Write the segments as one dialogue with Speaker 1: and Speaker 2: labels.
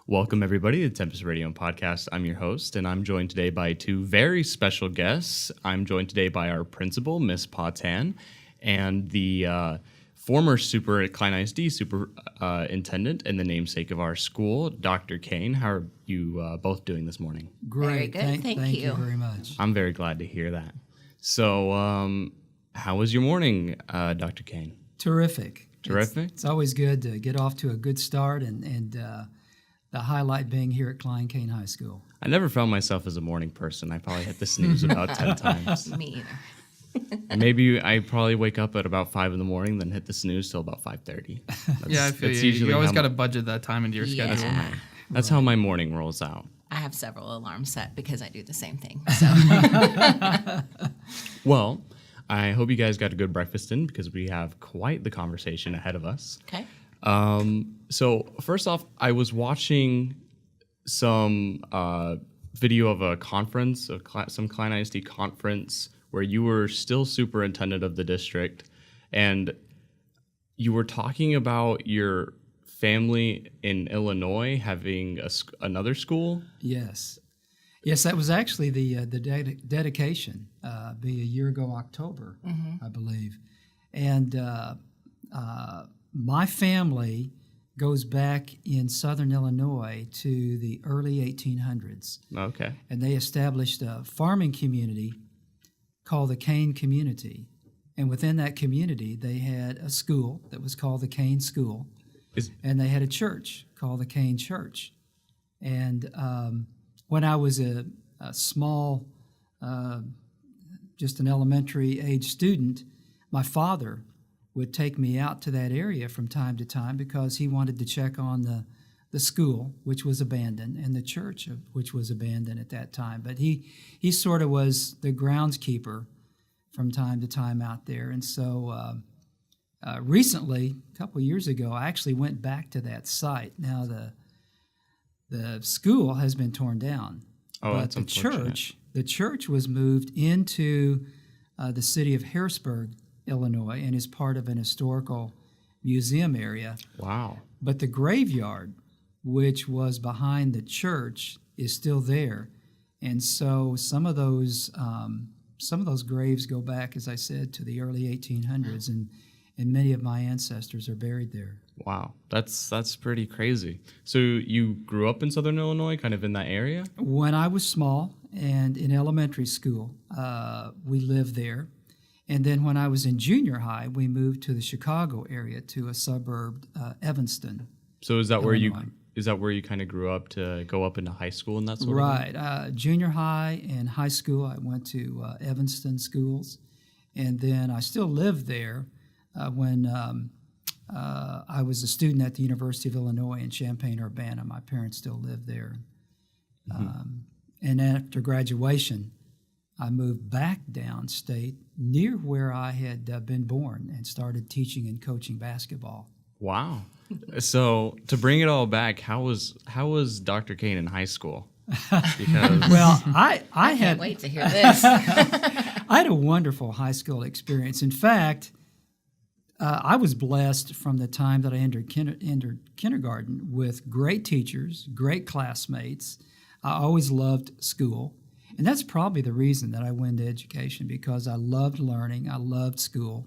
Speaker 1: Welcome, everybody, to the Tempest Radio and Podcast. I'm your host, and I'm joined today by two very special guests. I'm joined today by our principal, Miss Patan, and the former Klein ISD superintendent and the namesake of our school, Dr. Cain. How are you both doing this morning?
Speaker 2: Great.
Speaker 3: Very good. Thank you
Speaker 2: very much.
Speaker 1: I'm very glad to hear that. So, how was your morning, Dr. Cain?
Speaker 2: Terrific.
Speaker 1: Terrific?
Speaker 2: It's always good to get off to a good start, and the highlight being here at Klein Cain High School.
Speaker 1: I never found myself as a morning person. I probably hit the snooze about 10 times.
Speaker 3: Me either.
Speaker 1: Maybe I probably wake up at about 5 in the morning, then hit the snooze till about 5:30.
Speaker 4: Yeah, I feel you. You always got to budget that time into your schedule.
Speaker 3: Yeah.
Speaker 1: That's how my morning rolls out.
Speaker 3: I have several alarms set because I do the same thing. So.
Speaker 1: Well, I hope you guys got a good breakfast in because we have quite the conversation ahead of us.
Speaker 3: Okay.
Speaker 1: So first off, I was watching some video of a conference, some Klein ISD conference, where you were still superintendent of the district, and you were talking about your family in Illinois having another school.
Speaker 2: Yes, that was actually the dedication, be a year ago October, I believe, and my family goes back in southern Illinois to the early 1800s.
Speaker 1: Okay.
Speaker 2: And they established a farming community called the Cain community. And within that community, they had a school that was called the Cain School. And they had a church called the Cain Church. And when I was a small, just an elementary age student, my father would take me out to that area from time to time because he wanted to check on the school, which was abandoned, and the church, which was abandoned at that time. But he sort of was the groundskeeper from time to time out there. And so recently, a couple of years ago, I actually went back to that site. Now the school has been torn down,
Speaker 1: but
Speaker 2: the church was moved into the city of Harrisburg, Illinois, and is part of an historical museum area.
Speaker 1: Wow.
Speaker 2: But the graveyard, which was behind the church, is still there. And so some of those graves go back, as I said, to the early 1800s, and many of my ancestors are buried there.
Speaker 1: Wow, that's pretty crazy. So you grew up in southern Illinois, kind of in that area?
Speaker 2: When I was small and in elementary school, we lived there. And then when I was in junior high, we moved to the Chicago area, to a suburb, Evanston.
Speaker 1: So is that
Speaker 2: Illinois.
Speaker 1: where you kind of grew up to go up into high school and that sort of thing?
Speaker 2: Right. Junior high and high school, I went to Evanston schools. And then I still lived there when I was a student at the University of Illinois in Champaign-Urbana. My parents still lived there. And after graduation, I moved back downstate near where I had been born and started teaching and coaching basketball.
Speaker 1: Wow. So to bring it all back, how was Dr. Cain in high school? Because
Speaker 2: well, I
Speaker 3: can't wait to hear this.
Speaker 2: I had a wonderful high school experience. In fact, I was blessed from the time that I entered kindergarten with great teachers, great classmates. I always loved school. And that's probably the reason that I went into education, because I loved learning, I loved school.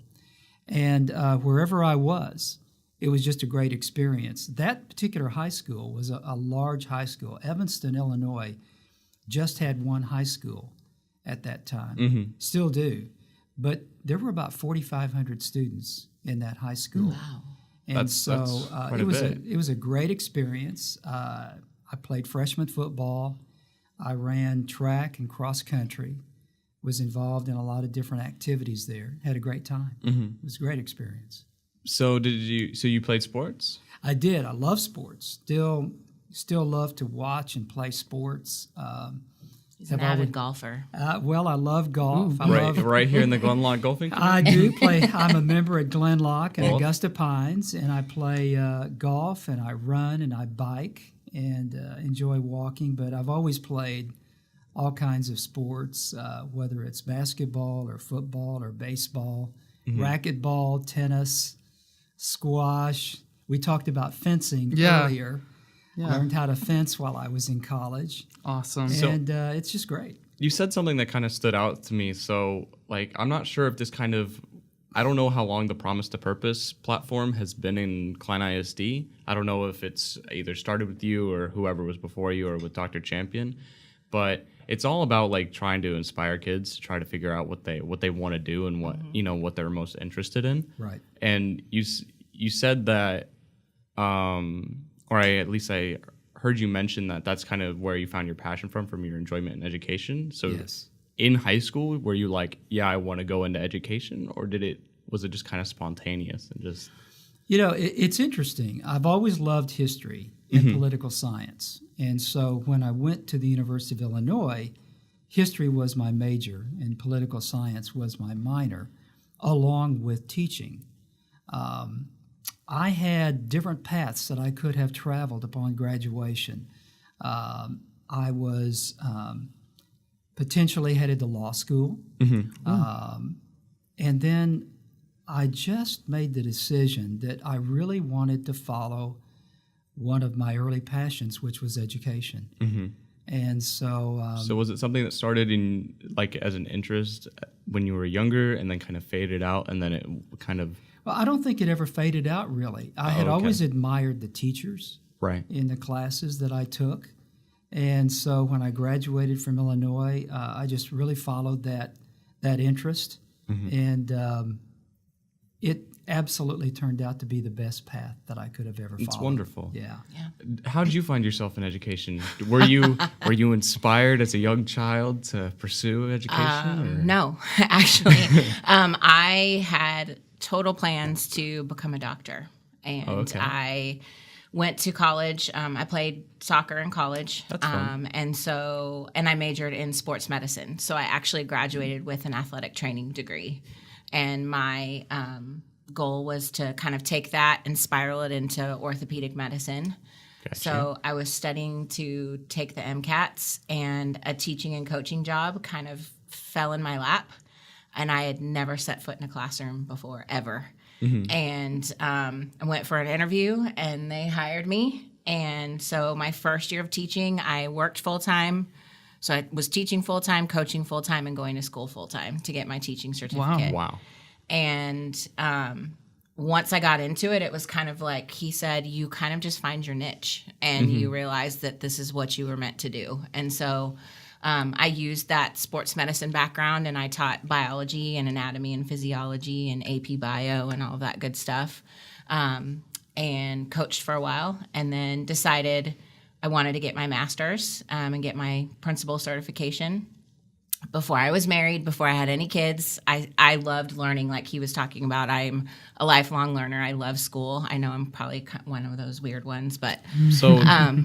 Speaker 2: And wherever I was, it was just a great experience. That particular high school was a large high school. Evanston, Illinois, just had one high school at that time. Still do. But there were about 4,500 students in that high school.
Speaker 3: Wow.
Speaker 2: And
Speaker 1: that's quite
Speaker 2: it was a great experience. I played freshman football. I ran track and cross country, was involved in a lot of different activities there. Had a great time. It was a great experience.
Speaker 1: So you played sports?
Speaker 2: I did. I love sports. Still love to watch and play sports.
Speaker 3: He's an avid golfer.
Speaker 2: Well, I love golf.
Speaker 1: Right here in the Glenlock Golfing Club?
Speaker 2: I do play. I'm a member at Glenlock and Augusta Pines, and I play golf, and I run, and I bike, and enjoy walking. But I've always played all kinds of sports, whether it's basketball or football or baseball, racquetball, tennis, squash. We talked about fencing earlier. Learned how to fence while I was in college.
Speaker 4: Awesome.
Speaker 2: And it's just great.
Speaker 1: You said something that kind of stood out to me. So, like, I'm not sure if this kind of, I don't know how long the Promise to Purpose platform has been in Klein ISD. I don't know if it's either started with you or whoever was before you or with Dr. Champion, but it's all about like trying to inspire kids to try to figure out what they want to do and what what they're most interested in.
Speaker 2: Right.
Speaker 1: And you said that, at least I heard you mention that that's kind of where you found your passion from your enjoyment in education. So
Speaker 2: Yes.
Speaker 1: in high school, were you like, yeah, I want to go into education, or was it just kind of spontaneous and just?
Speaker 2: It's interesting. I've always loved history and political science. And so when I went to the University of Illinois, history was my major and political science was my minor, along with teaching. I had different paths that I could have traveled upon graduation. I was potentially headed to law school. And then I just made the decision that I really wanted to follow one of my early passions, which was education. And so...
Speaker 1: so was it something that started in like as an interest when you were younger and then kind of faded out and then it kind of...
Speaker 2: Well, I don't think it ever faded out, really. I had always admired the teachers in the classes that I took. And so when I graduated from Illinois, I just really followed that interest. And it absolutely turned out to be the best path that I could have ever followed.
Speaker 1: It's wonderful.
Speaker 2: Yeah.
Speaker 1: How did you find yourself in education? Were you inspired as a young child to pursue education?
Speaker 3: No, actually. I had total plans to become a doctor. And I went to college. I played soccer in college.
Speaker 1: That's fun.
Speaker 3: And I majored in sports medicine. So I actually graduated with an athletic training degree. And my goal was to kind of take that and spiral it into orthopedic medicine. Gotcha. So I was studying to take the MCATs, and a teaching and coaching job kind of fell in my lap. And I had never set foot in a classroom before, ever. And I went for an interview, and they hired me. And so my first year of teaching, I worked full-time. So I was teaching full-time, coaching full-time, and going to school full-time to get my teaching certificate.
Speaker 1: Wow.
Speaker 3: And once I got into it, it was kind of like he said, you kind of just find your niche, and you realize that this is what you were meant to do. And so I used that sports medicine background, and I taught biology and anatomy and physiology and AP bio and all of that good stuff, and coached for a while, and then decided I wanted to get my master's and get my principal certification. Before I was married, before I had any kids, I loved learning, like he was talking about. I'm a lifelong learner. I love school. I know I'm probably one of those weird ones, but...
Speaker 1: So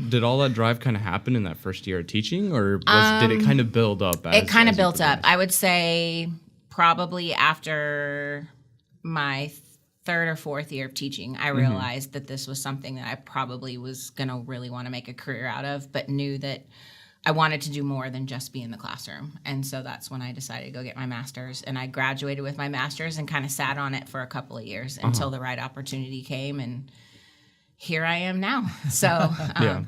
Speaker 1: did all that drive kind of happen in that first year of teaching, or did it kind of build up?
Speaker 3: It kind of built up. I would say probably after my third or fourth year of teaching, I realized that this was something that I probably was going to really want to make a career out of, but knew that I wanted to do more than just be in the classroom. And so that's when I decided to go get my master's. And I graduated with my master's and kind of sat on it for a couple of years until the right opportunity came. And here I am now. So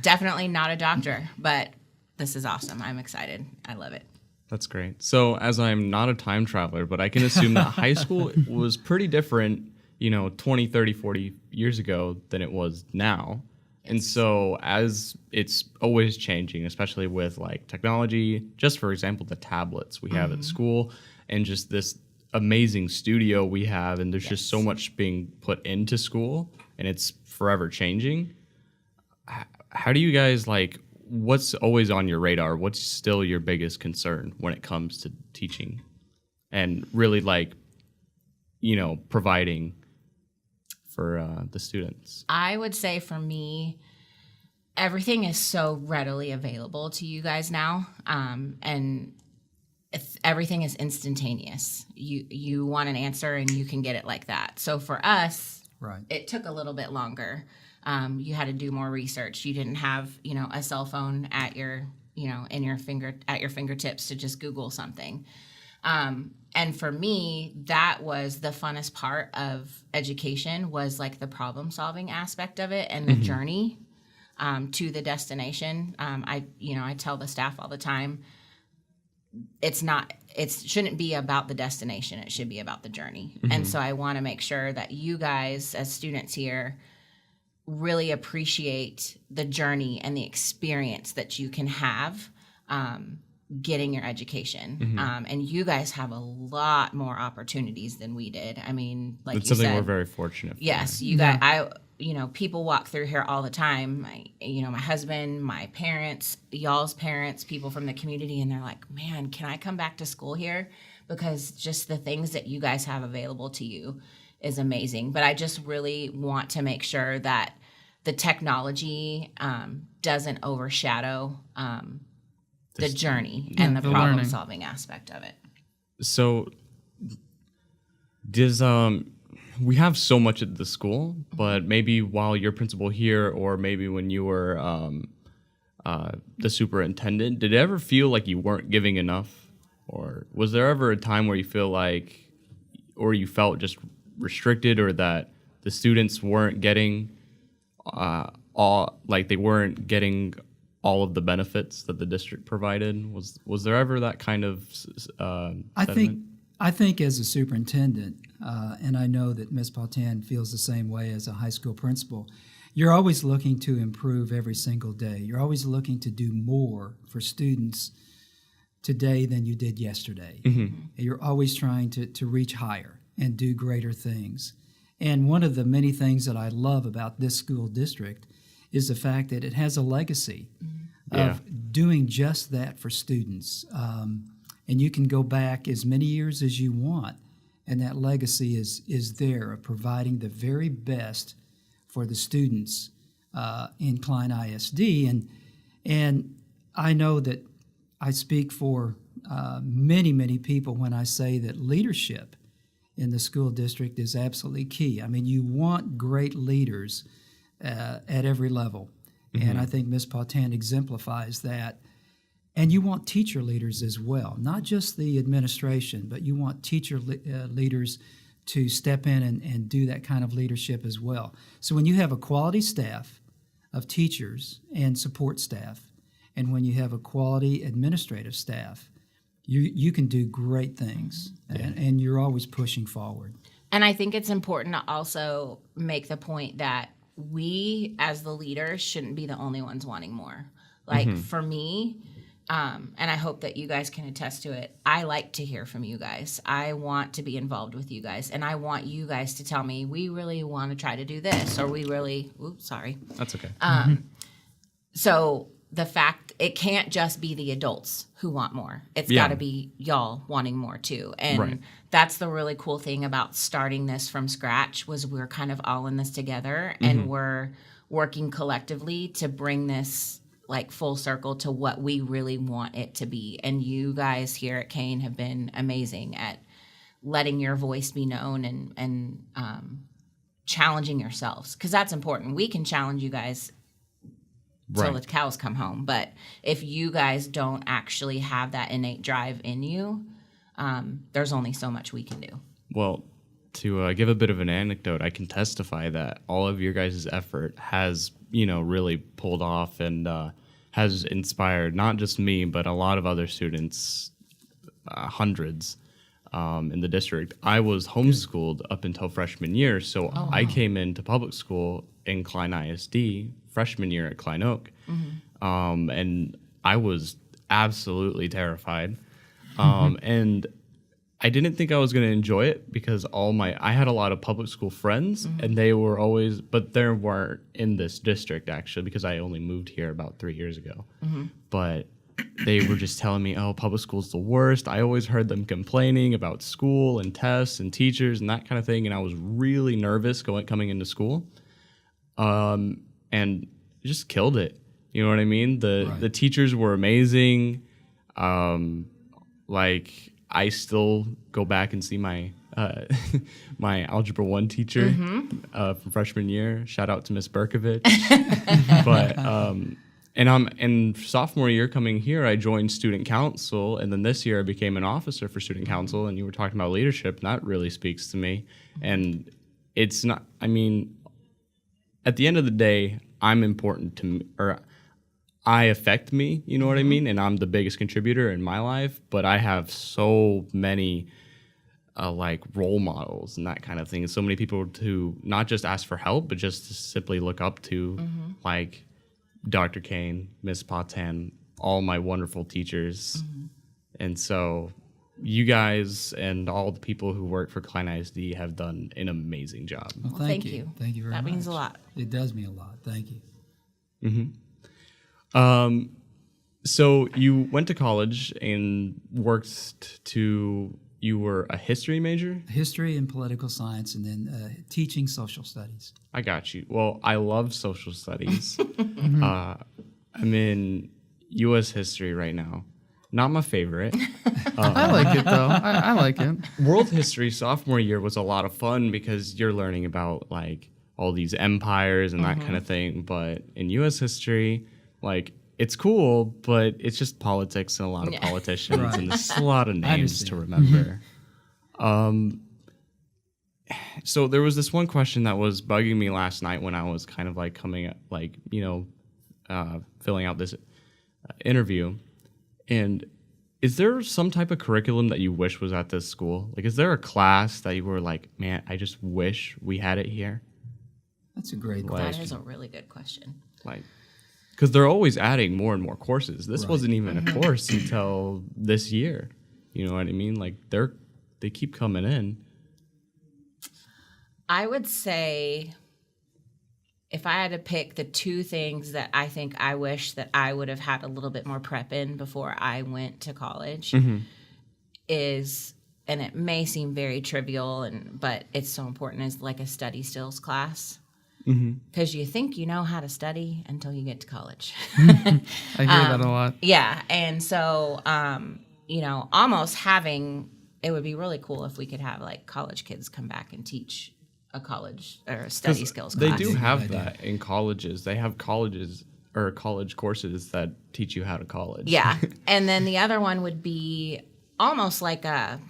Speaker 3: definitely not a doctor, but this is awesome. I'm excited. I love it.
Speaker 1: That's great. So as I'm not a time traveler, but I can assume that high school was pretty different, 20, 30, 40 years ago than it was now. And so as it's always changing, especially with like technology, just for example, the tablets we have at school and just this amazing studio we have, and there's just so much being put into school and it's forever changing. How do you guys what's always on your radar? What's still your biggest concern when it comes to teaching and really providing for the students?
Speaker 3: I would say for me, everything is so readily available to you guys now, and everything is instantaneous. You want an answer and you can get it like that. So for us, it took a little bit longer. You had to do more research. You didn't have a cell phone at your fingertips to just Google something. And for me, that was the funnest part of education, was like the problem solving aspect of it and the journey. to the destination. I tell the staff all the time, it shouldn't be about the destination. It should be about the journey. And so I want to make sure that you guys as students here really appreciate the journey and the experience that you can have getting your education. And you guys have a lot more opportunities than we did. I mean, like
Speaker 1: It's
Speaker 3: you
Speaker 1: something
Speaker 3: said,
Speaker 1: we're very fortunate for.
Speaker 3: yes, you guys, people walk through here all the time. My husband, my parents, y'all's parents, people from the community, and they're like, man, can I come back to school here? Because just the things that you guys have available to you is amazing. But I just really want to make sure that the technology doesn't overshadow the journey and the problem solving aspect of it.
Speaker 1: So does we have so much at the school, but maybe while you're principal here, or maybe when you were the superintendent, did it ever feel like you weren't giving enough? Or was there ever a time where you feel like, or you felt just restricted, or that the students weren't getting they weren't getting all of the benefits that the district provided? Was there ever that kind of
Speaker 2: I think as a superintendent, and I know that Ms. Pautan feels the same way as a high school principal, you're always looking to improve every single day. You're always looking to do more for students today than you did yesterday. You're always trying to reach higher and do greater things. And one of the many things that I love about this school district is the fact that it has a legacy of doing just that for students. And you can go back as many years as you want, and that legacy is there of providing the very best for the students in Klein ISD. And I know that I speak for many, many people when I say that leadership in the school district is absolutely key. I mean, you want great leaders at every level. And I think Ms. Pautan exemplifies that. And you want teacher leaders as well, not just the administration, but you want teacher leaders to step in and do that kind of leadership as well. So when you have a quality staff of teachers and support staff, and when you have a quality administrative staff, you can do great things, and you're always pushing forward.
Speaker 3: And I think it's important to also make the point that we as the leaders shouldn't be the only ones wanting more. Like for me, and I hope that you guys can attest to it, I like to hear from you guys. I want to be involved with you guys, and I want you guys to tell me, we really want to try to do this, or we really, sorry.
Speaker 1: That's okay.
Speaker 3: So the fact, it can't just be the adults who want more. It's got to be y'all wanting more too. And that's the really cool thing about starting this from scratch, was we're kind of all in this together, and we're working collectively to bring this like full circle to what we really want it to be. And you guys here at Cain have been amazing at letting your voice be known and challenging yourselves, because that's important. We can challenge you guys till the cows come home, but if you guys don't actually have that innate drive in you, there's only so much we can do.
Speaker 1: Well, to give a bit of an anecdote, I can testify that all of your guys' effort has, really pulled off and has inspired not just me, but a lot of other students, hundreds in the district. I was homeschooled up until freshman year, so I came into public school in Klein ISD freshman year at Klein Oak, and I was absolutely terrified. And I didn't think I was going to enjoy it, because I had a lot of public school friends, and they were always, but they weren't in this district actually, because I only moved here about 3 years ago. But they were just telling me, oh, public school's the worst. I always heard them complaining about school and tests and teachers and that kind of thing, and I was really nervous coming into school. And just killed it. You know what I mean? The teachers were amazing. I still go back and see my my Algebra 1 teacher from freshman year. Shout out to Miss Berkovich. But and sophomore year coming here, I joined student council, and then this year I became an officer for student council. And you were talking about leadership, and that really speaks to me. And it's not. I mean, at the end of the day, I'm important to me, or I affect me, you know what I mean? And I'm the biggest contributor in my life, but I have so many like role models and that kind of thing. And so many people to not just ask for help, but just to simply look up to, like Dr. Cain, Miss Potan, all my wonderful teachers. And so you guys and all the people who work for Klein ISD have done an amazing job.
Speaker 2: Well,
Speaker 3: Thank you.
Speaker 2: Thank you very much.
Speaker 3: That means a lot.
Speaker 2: It does mean a lot. Thank you.
Speaker 1: So you went to college and you were a history major?
Speaker 2: History and political science, and then teaching social studies.
Speaker 1: I got you. Well, I love social studies. I'm in U.S. history right now. Not my favorite.
Speaker 4: I like it, though. I like it.
Speaker 1: World history sophomore year was a lot of fun because you're learning about, like, all these empires and that kind of thing. But in U.S. history, like, it's cool, but it's just politics and a lot of politicians,
Speaker 2: Right.
Speaker 1: and there's a lot of names to remember. So there was this one question that was bugging me last night when I was kind of like coming up, like, filling out this interview. And is there some type of curriculum that you wish was at this school? Like, is there a class that you were like, man, I just wish we had it here?
Speaker 2: That's a great
Speaker 3: That
Speaker 2: question.
Speaker 3: is a really good question.
Speaker 1: Like, because they're always adding more and more courses. This
Speaker 2: Right.
Speaker 1: wasn't even a course until this year. You know what I mean? Like, they keep coming in.
Speaker 3: I would say if I had to pick the two things that I think I wish that I would have had a little bit more prep in before I went to college is, and it may seem very trivial, but it's so important, is like a study skills class. Because you think you know how to study until you get to college.
Speaker 4: I hear that a lot.
Speaker 3: Yeah. And so, almost it would be really cool if we could have like college kids come back and teach a college or a study skills
Speaker 1: They
Speaker 3: class.
Speaker 1: do have that in colleges. They have colleges or college courses that teach you how to college.
Speaker 3: Yeah. And then the other one would be almost like a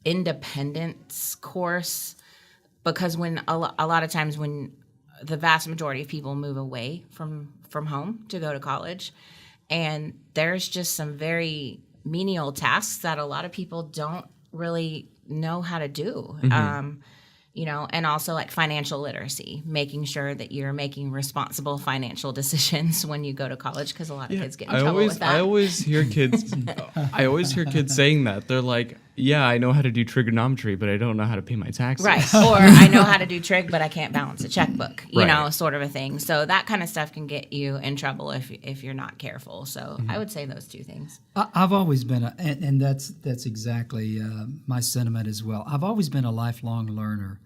Speaker 3: independence course, because when a lot of times when the vast majority of people move away from home to go to college, and there's just some very menial tasks that a lot of people don't really know how to do. And also like financial literacy, making sure that you're making responsible financial decisions when you go to college, because a lot of kids get in trouble with that.
Speaker 1: I always hear kids saying that. They're like, yeah, I know how to do trigonometry, but I don't know how to pay my taxes.
Speaker 3: Right. Or I know how to do trig, but I can't balance a checkbook,
Speaker 1: Right.
Speaker 3: sort of a thing. So that kind of stuff can get you in trouble if you're not careful. So I would say those two things.
Speaker 2: I've always been, and that's exactly my sentiment as well. I've always been a lifelong learner.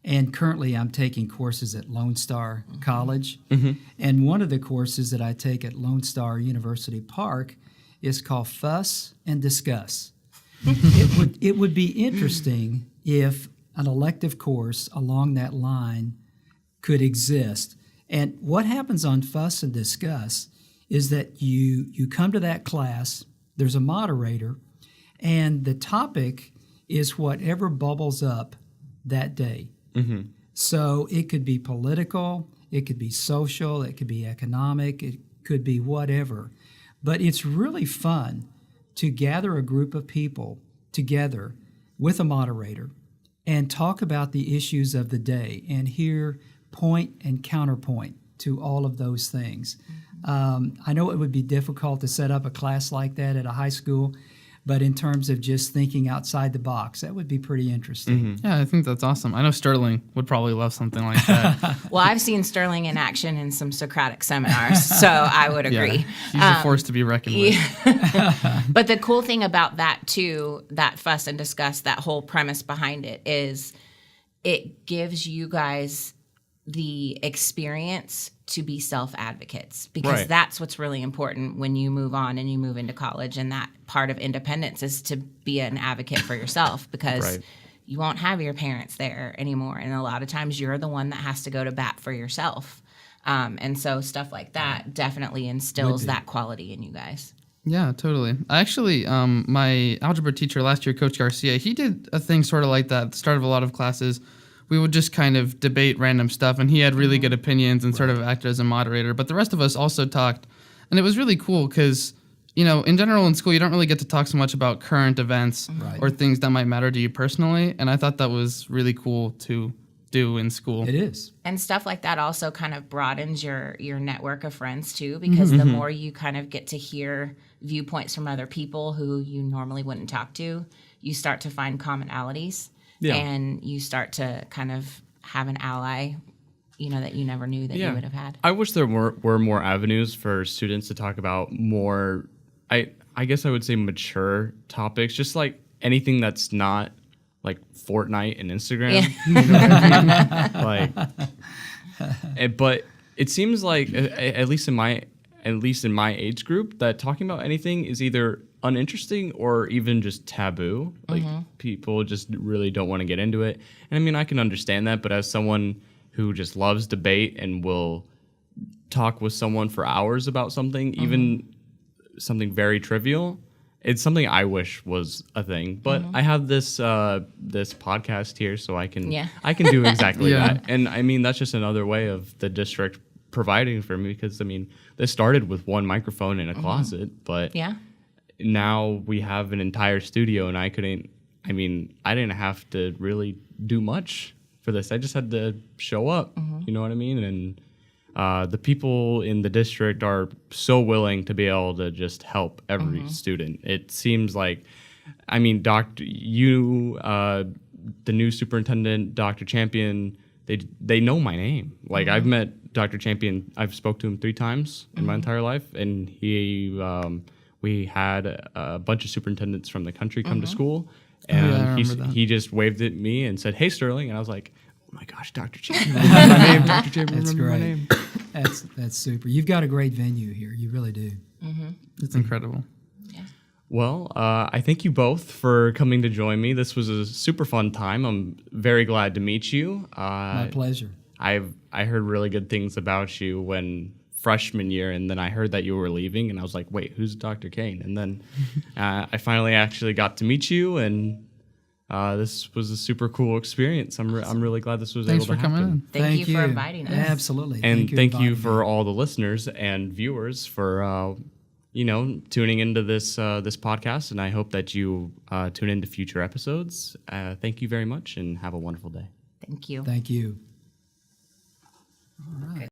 Speaker 2: And currently I'm taking courses at Lone Star College. And one of the courses that I take at Lone Star University Park is called Fuss and Discuss. It would be interesting if an elective course along that line could exist. And what happens on Fuss and Discuss is that you come to that class, there's a moderator, and the topic is whatever bubbles up that day. So it could be political, it could be social, it could be economic, it could be whatever. But it's really fun to gather a group of people together with a moderator and talk about the issues of the day and hear point and counterpoint to all of those things. I know it would be difficult to set up a class like that at a high school, but in terms of just thinking outside the box, that would be pretty interesting.
Speaker 4: Yeah, I think that's awesome. I know Sterling would probably love something like that.
Speaker 3: Well, I've seen Sterling in action in some Socratic seminars, so I would agree.
Speaker 4: Yeah, he's a force to be reckoned with.
Speaker 3: But the cool thing about that, too, that Fuss and Discuss, that whole premise behind it, is it gives you guys the experience to be self-advocates, because
Speaker 1: Right.
Speaker 3: that's what's really important when you move on and you move into college. And that part of independence is to be an advocate for yourself, because
Speaker 1: Right.
Speaker 3: you won't have your parents there anymore. And a lot of times you're the one that has to go to bat for yourself. And so stuff like that definitely instills that quality in you guys.
Speaker 4: Yeah, totally. Actually, my algebra teacher last year, Coach Garcia, he did a thing sort of like that at the start of a lot of classes we would just kind of debate random stuff, and he had really good opinions and sort of acted as a moderator. But the rest of us also talked, and it was really cool because, you know, in general in school, you don't really get to talk so much about current events or things that might matter to you personally, and I thought that was really cool to do in school.
Speaker 2: It is.
Speaker 3: And stuff like that also kind of broadens your network of friends too, because the more you kind of get to hear viewpoints from other people who you normally wouldn't talk to, you start to find commonalities. Yeah. And you start to kind of have an ally, you know, that you never knew that you would have had.
Speaker 1: I wish there were more avenues for students to talk about more, I guess I would say mature topics, just like anything that's not like Fortnite and Instagram. You know what I mean? But it seems like, at least in my age group, that talking about anything is either uninteresting or even just taboo. Like people just really don't want to get into it. And I mean, I can understand that, but as someone who just loves debate and will talk with someone for hours about something, even something very trivial, it's something I wish was a thing. But I have this this podcast here, so I can do exactly that. And I mean, that's just another way of the district providing for me, because I mean, this started with one microphone in a closet, but now we have an entire studio, and I didn't have to really do much for this. I just had to show up, you know what I mean? And the people in the district are so willing to be able to just help every student. It seems like, I mean, the new superintendent, Dr. Champion, they know my name. Like I've met Dr. Champion, I've spoke to him 3 times in my entire life, and we had a bunch of superintendents from the country come to school, and he just waved at me and said, "Hey, Sterling," and I was like, "Oh my gosh, Dr. Champion, remember my name, Dr. Champion,
Speaker 2: That's
Speaker 1: remember
Speaker 2: great.
Speaker 1: my name."
Speaker 2: That's super. You've got a great venue here. You really do.
Speaker 4: It's incredible.
Speaker 1: Well, I thank you both for coming to join me. This was a super fun time. I'm very glad to meet you.
Speaker 2: My pleasure.
Speaker 1: I heard really good things about you when freshman year, and then I heard that you were leaving, and I was like, wait, who's Dr. Cain? And then I finally actually got to meet you, and this was a super cool experience. I'm really glad this was
Speaker 4: Thanks
Speaker 1: able to
Speaker 4: for coming
Speaker 1: happen.
Speaker 4: in.
Speaker 3: Thank you for inviting us.
Speaker 2: Absolutely.
Speaker 1: And thank you for all the listeners and viewers for tuning into this podcast, and I hope that you tune into future episodes. Thank you very much, and have a wonderful day.
Speaker 3: Thank you.
Speaker 2: Thank you. All right.